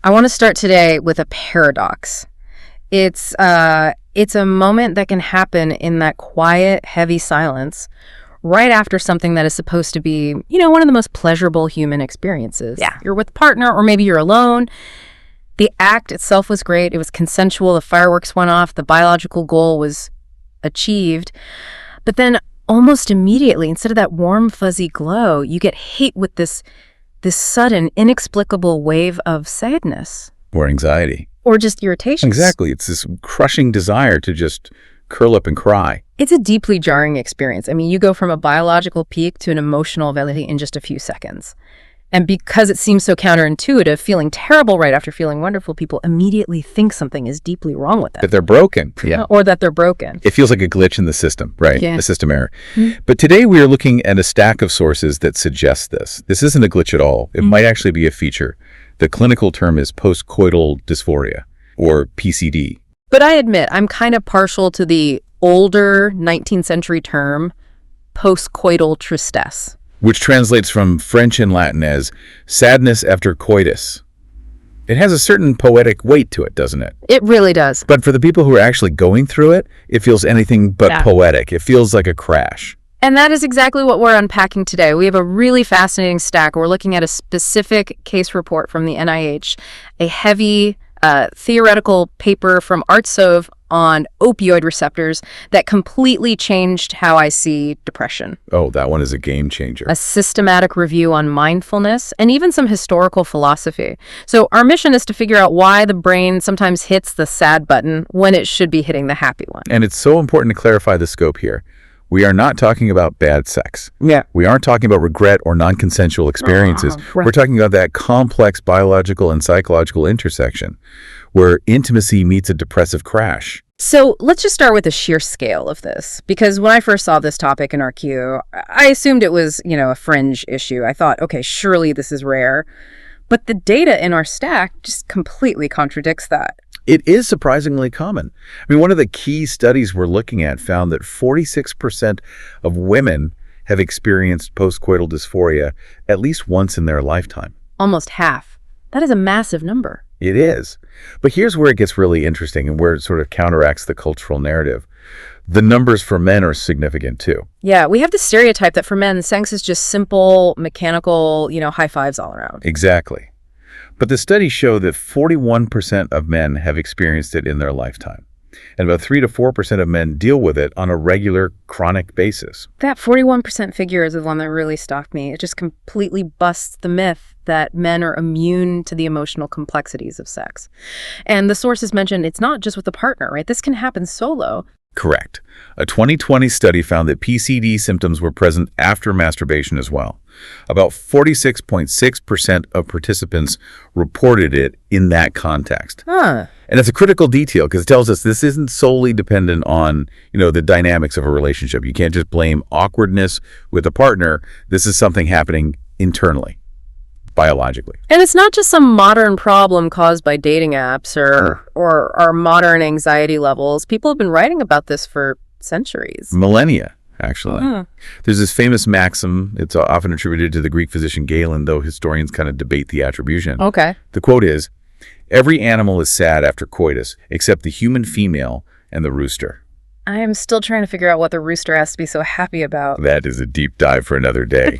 I want to start today with a paradox. It's a moment that can happen in that quiet, heavy silence right after something that is supposed to be, one of the most pleasurable human experiences. Yeah. You're with a partner, or maybe you're alone. The act itself was great. It was consensual. The fireworks went off. The biological goal was achieved. But then almost immediately, instead of that warm, fuzzy glow, you get hit with this sudden, inexplicable wave of sadness. Or anxiety. Or just irritation. Exactly. It's this crushing desire to just curl up and cry. It's a deeply jarring experience. I mean, you go from a biological peak to an emotional valley in just a few seconds. And because it seems so counterintuitive, feeling terrible right after feeling wonderful, people immediately think something is deeply wrong with them. That they're broken. Yeah. Or that they're broken. It feels like a glitch in the system, right? Yeah. A system error. But today we are looking at a stack of sources that suggest this. This isn't a glitch at all. It might actually be a feature. The clinical term is Post-Coital Dysphoria, or PCD. But I admit, I'm kind of partial to the older 19th century term, post-coital tristesse. Which translates from French and Latin as sadness after coitus. It has a certain poetic weight to it, doesn't it? It really does. But for the people who are actually going through it, it feels anything but poetic. It feels like a crash. And that is exactly what we're unpacking today. We have a really fascinating stack. We're looking at a specific case report from the NIH, a heavy theoretical paper from Art Sove on opioid receptors that completely changed how I see depression. Oh, that one is a game changer. A systematic review on mindfulness and even some historical philosophy. So our mission is to figure out why the brain sometimes hits the sad button when it should be hitting the happy one. And it's so important to clarify the scope here. We are not talking about bad sex. Yeah. We aren't talking about regret or non-consensual experiences. Right. We're talking about that complex biological and psychological intersection where intimacy meets a depressive crash. So let's just start with the sheer scale of this, because when I first saw this topic in our queue, I assumed it was, a fringe issue. I thought, okay, surely this is rare. But the data in our stack just completely contradicts that. It is surprisingly common. I mean, one of the key studies we're looking at found that 46% of women have experienced post-coital dysphoria at least once in their lifetime. Almost half. That is a massive number. It is. But here's where it gets really interesting and where it sort of counteracts the cultural narrative. The numbers for men are significant too. Yeah, we have the stereotype that for men, sex is just simple, mechanical, high fives all around. Exactly. But the studies show that 41% of men have experienced it in their lifetime. And about 3 to 4% of men deal with it on a regular, chronic basis. That 41% figure is the one that really stopped me. It just completely busts the myth that men are immune to the emotional complexities of sex. And the sources mentioned it's not just with a partner, right? This can happen solo. Correct. A 2020 study found that PCD symptoms were present after masturbation as well. About 46.6% of participants reported it in that context. Huh. And it's a critical detail because it tells us this isn't solely dependent on, the dynamics of a relationship. You can't just blame awkwardness with a partner. This is something happening internally, biologically. And it's not just some modern problem caused by dating apps or our modern anxiety levels. People have been writing about this for centuries. Millennia, actually. There's this famous maxim. It's often attributed to the Greek physician Galen, though historians kind of debate the attribution. Okay. The quote is, "Every animal is sad after coitus, except the human female and the rooster." I am still trying to figure out what the rooster has to be so happy about. That is a deep dive for another day.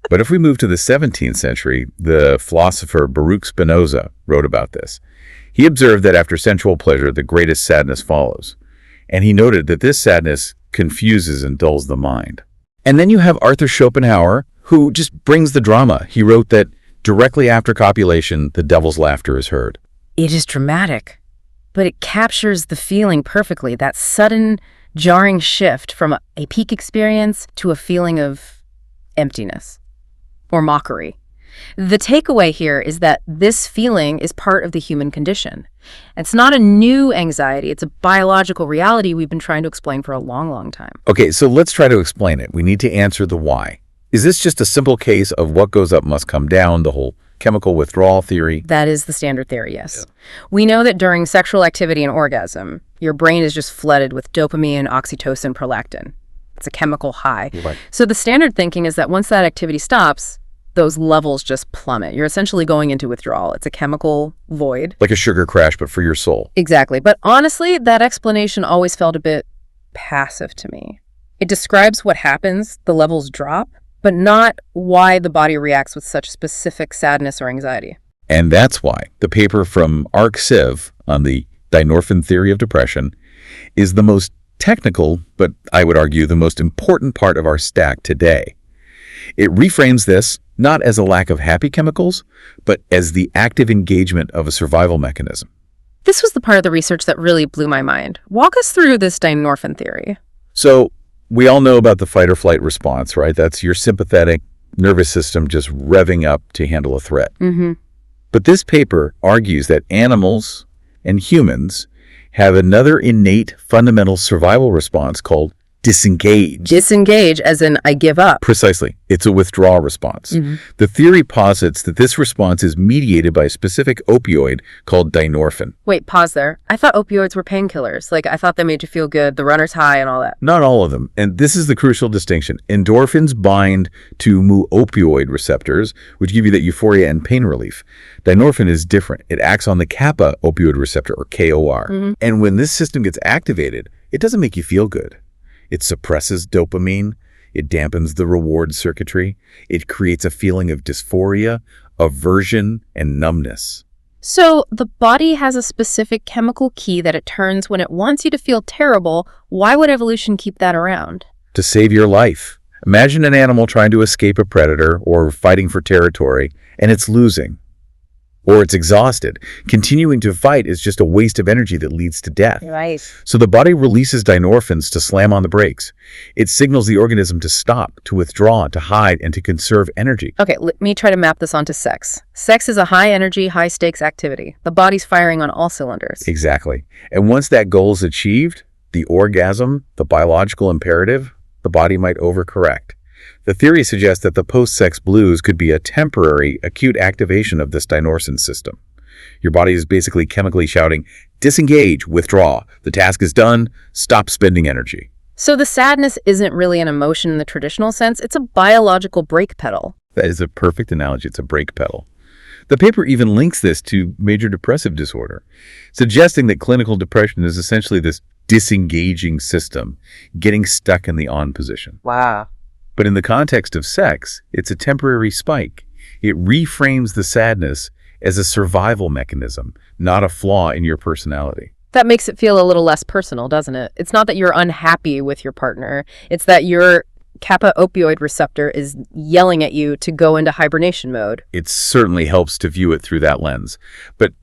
But if we move to the 17th century, the philosopher Baruch Spinoza wrote about this. He observed that after sensual pleasure, the greatest sadness follows. And he noted that this sadness confuses and dulls the mind. And then you have Arthur Schopenhauer, who just brings the drama. He wrote that directly after copulation, the devil's laughter is heard. It is dramatic, but it captures the feeling perfectly, that sudden, jarring shift from a peak experience to a feeling of emptiness or mockery. The takeaway here is that this feeling is part of the human condition. It's not a new anxiety. It's a biological reality we've been trying to explain for a long, long time. Okay, so let's try to explain it. We need to answer the why. Is this just a simple case of what goes up must come down, the whole chemical withdrawal theory? That is the standard theory, yes. Yeah. We know that during sexual activity and orgasm, your brain is just flooded with dopamine, oxytocin, prolactin. It's a chemical high. Right. So the standard thinking is that once that activity stops, those levels just plummet. You're essentially going into withdrawal. It's a chemical void. Like a sugar crash, but for your soul. Exactly. But honestly, that explanation always felt a bit passive to me. It describes what happens, the levels drop, but not why the body reacts with such specific sadness or anxiety. And that's why the paper from ArcSiv on the dynorphin theory of depression is the most technical, but I would argue the most important part of our stack today. It reframes this not as a lack of happy chemicals, but as the active engagement of a survival mechanism. This was the part of the research that really blew my mind. Walk us through this dynorphin theory. So we all know about the fight or flight response, right? That's your sympathetic nervous system just revving up to handle a threat. Mm-hmm. But this paper argues that animals and humans have another innate fundamental survival response called disengage. Disengage, as in I give up. Precisely. It's a withdrawal response. Mm-hmm. The theory posits that this response is mediated by a specific opioid called dynorphin. Wait, pause there. I thought opioids were painkillers. Like, I thought they made you feel good, the runner's high and all that. Not all of them. And this is the crucial distinction. Endorphins bind to mu-opioid receptors, which give you that euphoria and pain relief. Dynorphin is different. It acts on the kappa opioid receptor, or KOR. Mm-hmm. And when this system gets activated, it doesn't make you feel good. It suppresses dopamine. It dampens the reward circuitry. It creates a feeling of dysphoria, aversion, and numbness. So the body has a specific chemical key that it turns when it wants you to feel terrible. Why would evolution keep that around? To save your life. Imagine an animal trying to escape a predator or fighting for territory, and it's losing. Or it's exhausted. Continuing to fight is just a waste of energy that leads to death. Right. So the body releases dynorphins to slam on the brakes. It signals the organism to stop, to withdraw, to hide, and to conserve energy. Okay, let me try to map this onto sex. Sex is a high-energy, high-stakes activity. The body's firing on all cylinders. Exactly. And once that goal is achieved, the orgasm, the biological imperative, the body might overcorrect. The theory suggests that the post-sex blues could be a temporary, acute activation of this dynorphin system. Your body is basically chemically shouting, disengage, withdraw. The task is done. Stop spending energy. So the sadness isn't really an emotion in the traditional sense. It's a biological brake pedal. That is a perfect analogy. It's a brake pedal. The paper even links this to major depressive disorder, suggesting that clinical depression is essentially this disengaging system, getting stuck in the on position. Wow. But in the context of sex, it's a temporary spike. It reframes the sadness as a survival mechanism, not a flaw in your personality. That makes it feel a little less personal, doesn't it? It's not that you're unhappy with your partner. It's that your kappa opioid receptor is yelling at you to go into hibernation mode. It certainly helps to view it through that lens. But,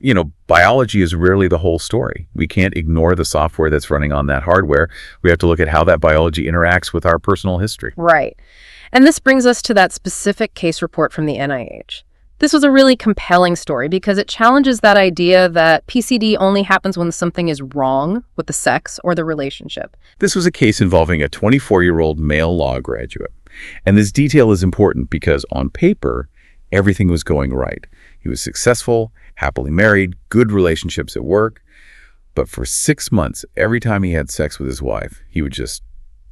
biology is rarely the whole story. We can't ignore the software that's running on that hardware. We have to look at how that biology interacts with our personal history. Right. And this brings us to that specific case report from the NIH. This was a really compelling story because it challenges that idea that PCD only happens when something is wrong with the sex or the relationship. This was a case involving a 24-year-old male law graduate. And this detail is important because on paper, everything was going right. He was successful, happily married, good relationships at work. But for 6 months, every time he had sex with his wife, he would just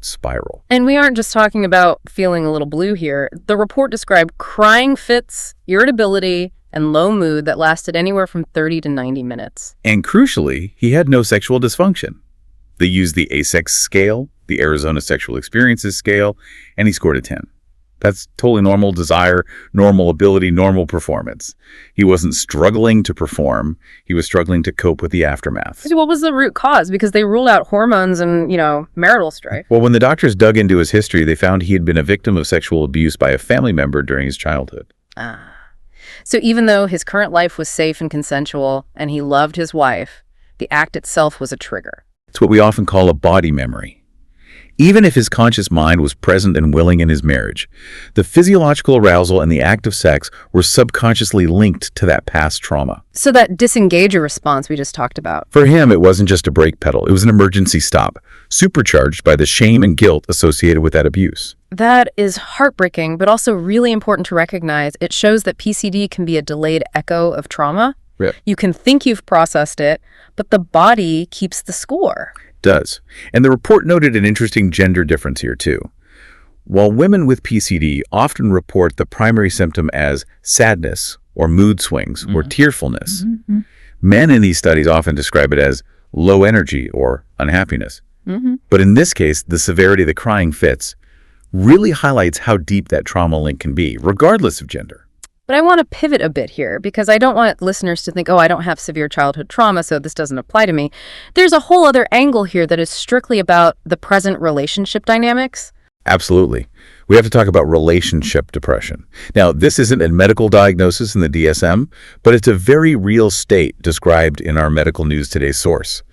spiral. And we aren't just talking about feeling a little blue here. The report described crying fits, irritability, and low mood that lasted anywhere from 30 to 90 minutes. And crucially, he had no sexual dysfunction. They used the ASEX scale, the Arizona Sexual Experiences scale, and he scored a 10. That's totally normal desire, normal ability, normal performance. He wasn't struggling to perform. He was struggling to cope with the aftermath. So what was the root cause? Because they ruled out hormones and, marital strife. Well, when the doctors dug into his history, they found he had been a victim of sexual abuse by a family member during his childhood. So even though his current life was safe and consensual and he loved his wife, the act itself was a trigger. It's what we often call a body memory. Even if his conscious mind was present and willing in his marriage, the physiological arousal and the act of sex were subconsciously linked to that past trauma. So that disengager response we just talked about. For him, it wasn't just a brake pedal. It was an emergency stop, supercharged by the shame and guilt associated with that abuse. That is heartbreaking, but also really important to recognize. It shows that PCD can be a delayed echo of trauma. Yeah. You can think you've processed it, but the body keeps the score. Does. And the report noted an interesting gender difference here, too. While women with PCD often report the primary symptom as sadness or mood swings or tearfulness, men in these studies often describe it as low energy or unhappiness. But in this case, the severity of the crying fits really highlights how deep that trauma link can be, regardless of gender. But I want to pivot a bit here because I don't want listeners to think, oh, I don't have severe childhood trauma, so this doesn't apply to me. There's a whole other angle here that is strictly about the present relationship dynamics. Absolutely. We have to talk about relationship depression. Now, this isn't a medical diagnosis in the DSM, but it's a very real state described in our Medical News Today source.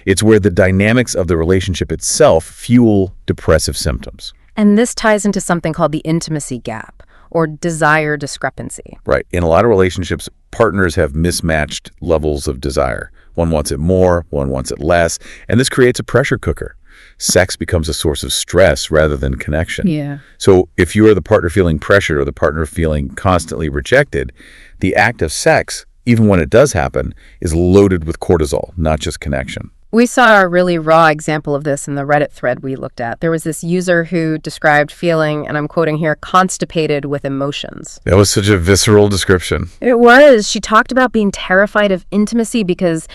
It's where the dynamics of the relationship itself fuel depressive symptoms. And this ties into something called the intimacy gap or desire discrepancy. Right. In a lot of relationships, partners have mismatched levels of desire. One wants it more, one wants it less, and this creates a pressure cooker. Sex becomes a source of stress rather than connection. Yeah. So if you are the partner feeling pressured or the partner feeling constantly rejected, the act of sex, even when it does happen, is loaded with cortisol, not just connection. We saw a really raw example of this in the Reddit thread we looked at. There was this user who described feeling, and I'm quoting here, constipated with emotions. That was such a visceral description. It was. She talked about being terrified of intimacy because,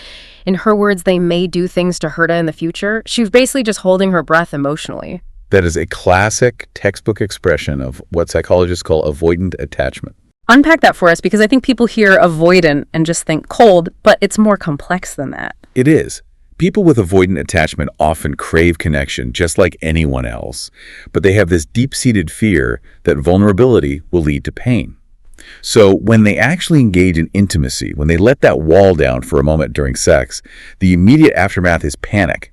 in her words, they may do things to hurt her in the future. She was basically just holding her breath emotionally. That is a classic textbook expression of what psychologists call avoidant attachment. Unpack that for us, because I think people hear avoidant and just think cold, but it's more complex than that. It is. People with avoidant attachment often crave connection just like anyone else, but they have this deep-seated fear that vulnerability will lead to pain. So when they actually engage in intimacy, when they let that wall down for a moment during sex, the immediate aftermath is panic.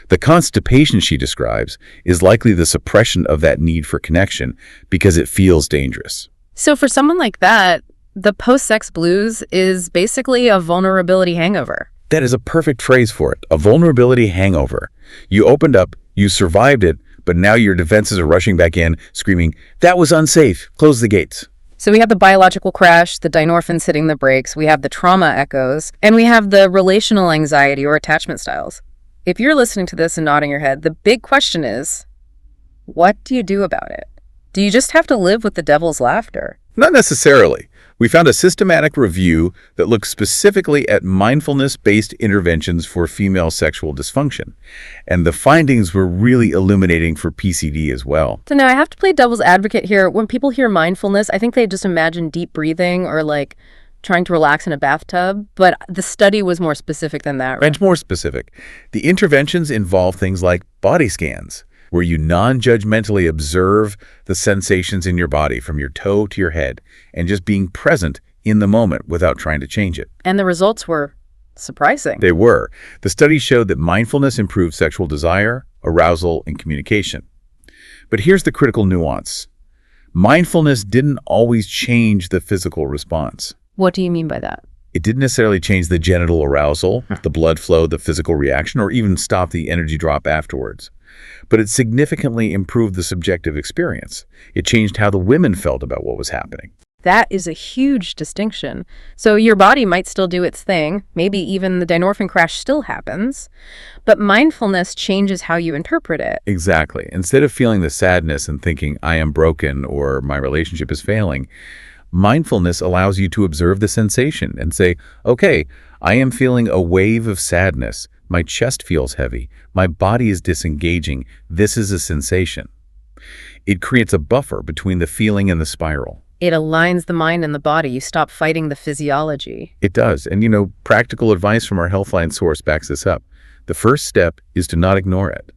The constipation she describes is likely the suppression of that need for connection because it feels dangerous. So for someone like that, the post-sex blues is basically a vulnerability hangover. That is a perfect phrase for it, a vulnerability hangover. You opened up, you survived it, but now your defenses are rushing back in, screaming, "That was unsafe, close the gates." So we have the biological crash, the dynorphins hitting the brakes, we have the trauma echoes, and we have the relational anxiety or attachment styles. If you're listening to this and nodding your head, the big question is, what do you do about it? Do you just have to live with the devil's laughter? Not necessarily. We found a systematic review that looked specifically at mindfulness-based interventions for female sexual dysfunction, and the findings were really illuminating for PCD as well. So now I have to play devil's advocate here. When people hear mindfulness, I think they just imagine deep breathing or like trying to relax in a bathtub, but the study was more specific than that, right? And more specific. The interventions involve things like body scans, where you non-judgmentally observe the sensations in your body from your toe to your head and just being present in the moment without trying to change it. And the results were surprising. They were. The study showed that mindfulness improved sexual desire, arousal, and communication. But here's the critical nuance. Mindfulness didn't always change the physical response. What do you mean by that? It didn't necessarily change the genital arousal, the blood flow, the physical reaction, or even stop the energy drop afterwards. But it significantly improved the subjective experience. It changed how the women felt about what was happening. That is a huge distinction. So your body might still do its thing, maybe even the dynorphin crash still happens, but mindfulness changes how you interpret it. Exactly. Instead of feeling the sadness and thinking, I am broken or my relationship is failing, mindfulness allows you to observe the sensation and say, okay, I am feeling a wave of sadness. My chest feels heavy. My body is disengaging. This is a sensation. It creates a buffer between the feeling and the spiral. It aligns the mind and the body. You stop fighting the physiology. It does. And, practical advice from our Healthline source backs this up. The first step is to not ignore it.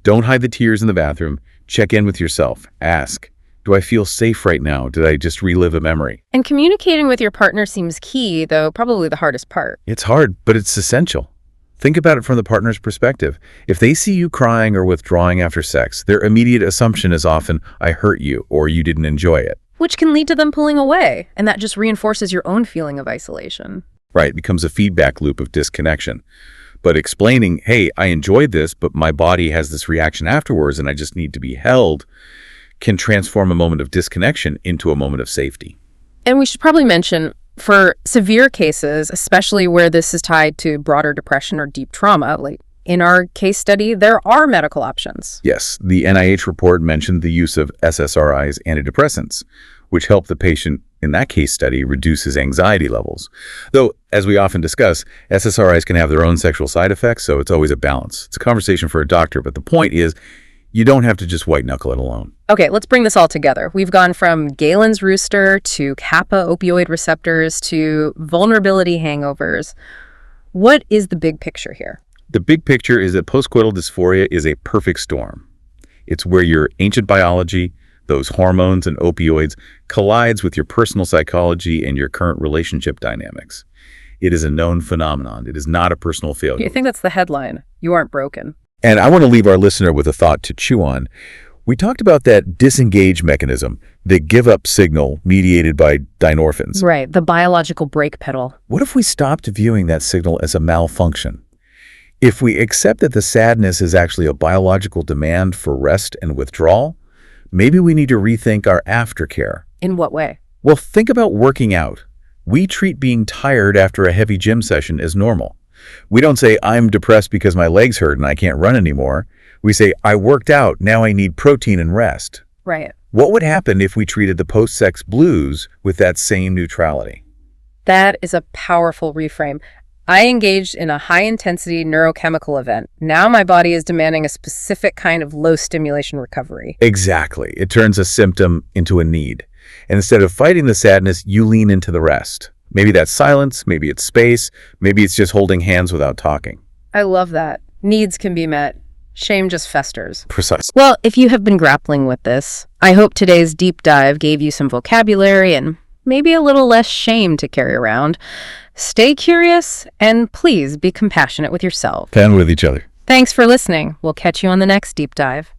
Don't hide the tears in the bathroom. Check in with yourself. Ask, do I feel safe right now? Did I just relive a memory? And communicating with your partner seems key, though probably the hardest part. It's hard, but it's essential. Think about it from the partner's perspective. If they see you crying or withdrawing after sex, their immediate assumption is often, I hurt you, or you didn't enjoy it. Which can lead to them pulling away, and that just reinforces your own feeling of isolation. Right, it becomes a feedback loop of disconnection. But explaining, hey, I enjoyed this, but my body has this reaction afterwards and I just need to be held, can transform a moment of disconnection into a moment of safety. And we should probably mention, for severe cases, especially where this is tied to broader depression or deep trauma, like in our case study, there are medical options. Yes, the NIH report mentioned the use of SSRIs antidepressants, which help the patient in that case study reduce his anxiety levels. Though, as we often discuss, SSRIs can have their own sexual side effects, so it's always a balance. It's a conversation for a doctor, but the point is, you don't have to just white-knuckle it alone. Okay, let's bring this all together. We've gone from Galen's rooster to kappa opioid receptors to vulnerability hangovers. What is the big picture here? The big picture is that post-coital dysphoria is a perfect storm. It's where your ancient biology, those hormones and opioids, collides with your personal psychology and your current relationship dynamics. It is a known phenomenon. It is not a personal failure. You think that's the headline? You aren't broken. And I want to leave our listener with a thought to chew on. We talked about that disengage mechanism, the give-up signal mediated by dynorphins. Right, the biological brake pedal. What if we stopped viewing that signal as a malfunction? If we accept that the sadness is actually a biological demand for rest and withdrawal, maybe we need to rethink our aftercare. In what way? Well, think about working out. We treat being tired after a heavy gym session as normal. We don't say, I'm depressed because my legs hurt and I can't run anymore. We say, I worked out, now I need protein and rest. Right. What would happen if we treated the post-sex blues with that same neutrality? That is a powerful reframe. I engaged in a high-intensity neurochemical event. Now my body is demanding a specific kind of low-stimulation recovery. Exactly. It turns a symptom into a need. And instead of fighting the sadness, you lean into the rest. Maybe that's silence, maybe it's space, maybe it's just holding hands without talking. I love that. Needs can be met. Shame just festers. Precisely. Well, if you have been grappling with this, I hope today's deep dive gave you some vocabulary and maybe a little less shame to carry around. Stay curious, and please be compassionate with yourself. And with each other. Thanks for listening. We'll catch you on the next deep dive.